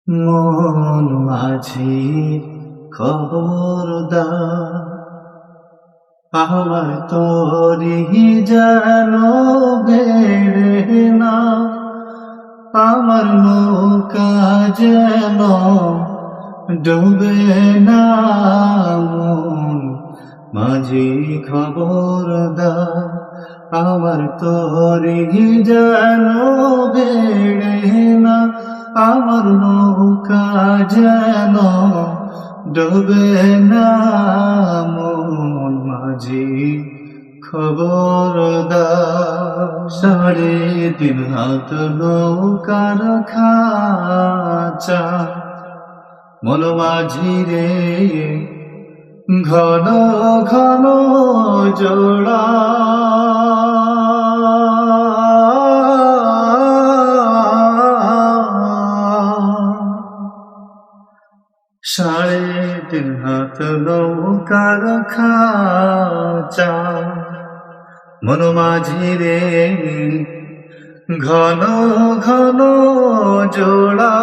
মন মাঝি খবরদার, আমার তরি যেন বেড়ে না, আমার নৌকা যেন ডুবে না। মন মাঝি খবরদার, আমার তরি যেন বেড়ে না, আমার নৌকা যেন ডুবে না। মন মাঝি খবরদার, 3.5 হাত নৌকার খাঁচা, মন মাঝি রে ঘন ঘন জোড়া। সাড়ে 3 হাত নৌকার খাঁচা, মন মাঝি রে ঘন ঘন জোড়া।